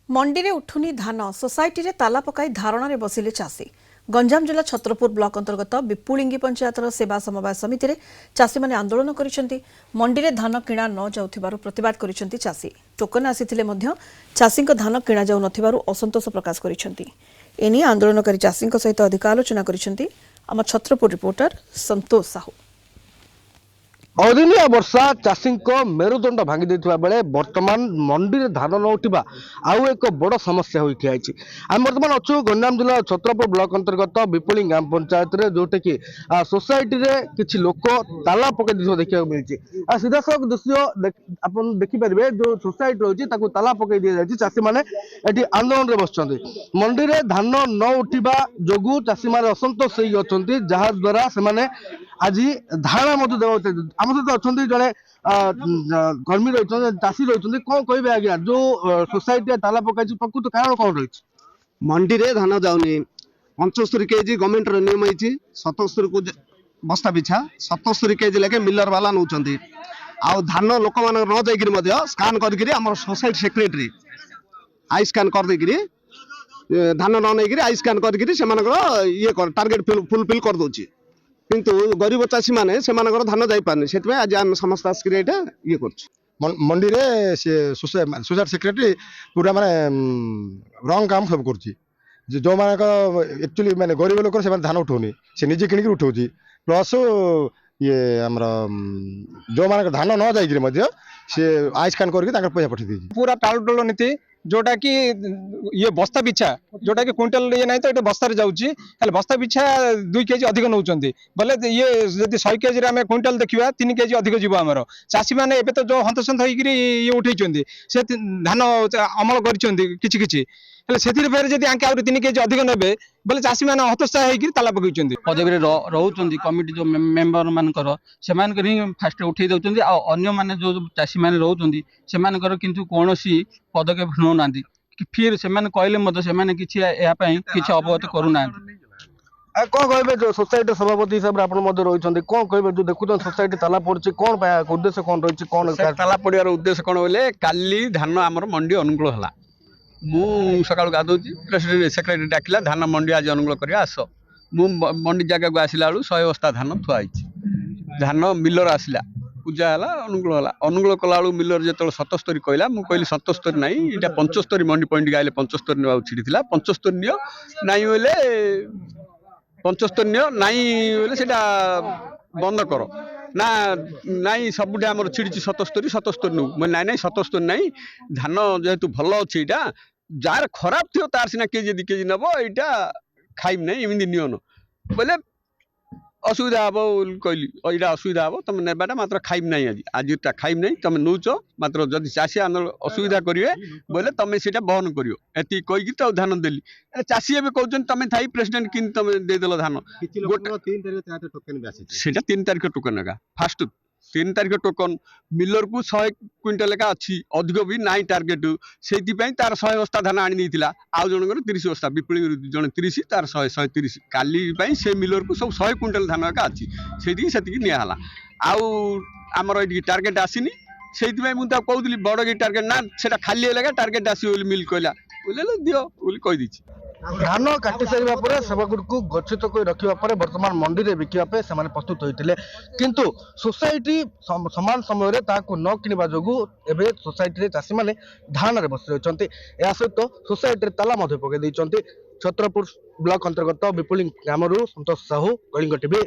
मंडी रे उठुनी धान सोसाइटी रे ताला पकाई धारणा रे बसिले चासी। गंजाम जिला छत्रपुर ब्लॉक अंतर्गत विपुलिंगी पंचायतर सेवा समवाय समिति रे चासी माने आंदोलन करिसेंती। मंडी रे धान किणा न जाउथिबारु प्रतिवाद करिसेंती चासी। टोकन आसीथिले मध्य चासीक धान किणा जाउ नथिबारु असंतोष प्रकाश करिसेंती। एनी आंदोलनकारी चासीक सहित अधिक आलोचना करिसेंती आम छत्रपुर रिपोर्टर संतोष साहू। अदिनिया वर्षा चाषी मेरुदंड भांगी देथिबा बेले वर्तमान मंडी रे धान न उठिबा आउ एक बड़ समस्या होई ठियाइछि। हम वर्तमान अछु गंजाम जिला छत्रपुर ब्लॉक अंतर्गत विपुलिंग ग्राम पंचायत रे जोटे कि सोसाइटी रे किछि लोक ताला पके दिसो देखिया मिलछि। सीधा सख दृश्य अपन देखि परिबे जो सोसाइटी रहछि ताकू ताला पके दिया जायछि। चाषी माने एठी आंदोलन रे बसछन्ति। मंडी रे धान न उठिबा जोगु चाषी माने असंतोष होई अछन्ति, जहा द्वारा से माने आज धारणा मत देव आम सहित अच्छा जड़े कर्मी रही चाषी रही कौन कहे आज्ञा जो सोसाइटी ताला पकाई प्रकृत कारण कौन रही? मंडी रे धान जाऊनी 75 केजी गवर्नमेंट नियम है 77 को बस्ता पिछा 77 केजी लेके मिलर वाला नौ आउ धान लोक मान न जाकर स्कान कर सोसाइटी सेक्रेटरी आई स्कान कर धान न नहीं आई स्कान कर ये टार्गेट फुलफिल कर दौर किंतु गरीब चाषी माने धान जाई पारनी से आज आम समस्त आसिक ये कर मंडी रे से सोसाइटी सेक्रेटरी पूरा माने रंग काम सब कर जो मान एक्चुअली माने गरीब लोक से धान उठौनी से निजे किणिक उठाऊँ प्लस ये आमर जो मान धान न जाइए सी आई स्कान करके पैसा पठे पूरा टालटोल नीति जोटा कि ये बस्ता पिछा जोटा कि क्विंटल ये नहीं तो ये बस्तार जाऊँगी बस्ता पिछा 2 केजी अधिक नौ बोले ये जब 100 केजी आम क्विंटल देखा 3 केजी अधिक जीव आमर चाषी मैंने एवं तो जो हंतसंत होकर ये उठे से धान अमल कर से फेर जब आंके आउरी 3 केजी अधिक ने बोले चाषी मैंने हतोत्साह होकर ताला पकड़ पदवी रोच कमिटी जो मेम्बर मानकर से फास्ट उठे दौरान अन्य माने जो चाषी मैंने रोच से किंतु कौन पदक्षेप नौना फिर से कहले किसी अवगत करूना। कौन कहे जो सोसाइटी सभापति हिसाब से आप रही कौन कहे जो देखुन सोसाइटी ताला पड़ी कौन उद्देश्य कौन रही कौन ताला पड़ार उद्देश्य कौन बोले काली धान आमर मंडी अनुकूल है मु सका गाधोची प्रेसिडेंट सेक्रेटरी डाकिला धान मंडी आज अनुकूल कर आस मु मंडी जगह को आसला बेलू 100 बस्ता धान थुआई धान मिलर आसला पूजा है अनुकूल कला मिलर जो 77 कहला मुझे कहली 77 ना यहाँ 75 मंडी पॉइंट आए 75 ना छिड़ी 75 नियो नाई बोले 75 नियो नाई बोले बंद कर ना नाई सब आम छिड़ी 77 नु ना ना 77 ना धान जेहेतु भल अच्छे यहाँ जार खराब थी तार सीना केजी 2 केजी नब यहाँ खाइब ना एमती नियन बोले असुविधा हम कहली यहाँ असुविधा हम तुम नेबाटा मात्र खाइब ना आज आज खाइब ना तुम नौच मात्र जब चाषी आंदोलन असुविधा करेंगे बोले तुम से बहन कर ये कहीकि तो धान देली चाषी एवं कहते तुम थी प्रेसिडेंट कि तुम देदेल धान से 3 तारिख टोकन एका फास्ट 3 तारिख टोकन मिलर को 100 क्विंटल एका अच्छी अधिक भी नाई टार्गेट से तार 100 बस्ता धान आनी आउ जनकर 30 बस्ता विपुली जन 30 तार 130 काली से मिलर को सब 100 क्विंटल धान एका अच्छी से निहला आउ आमर ये टार्गेट आसनी से मुझे कहूली बड़ की टार्गेट ना से खाली है टार्गेट आसो मिल कहला बोले दियो कहीदी धान काटी सारा पर सेवागुड़ को गच्छित कर रखा बर्तमान मंडी में बिकवा प्रस्तुत होते किंतु सोसाइटी समान समय न किणवा जो सोसाइटी चाषी मैंने धारण में बस रही या सहित सोसाइटी ताला पकई छत्रपुर ब्लॉक अंतर्गत विपुलिंग ग्राम संतोष साहू कलिंग टीवी।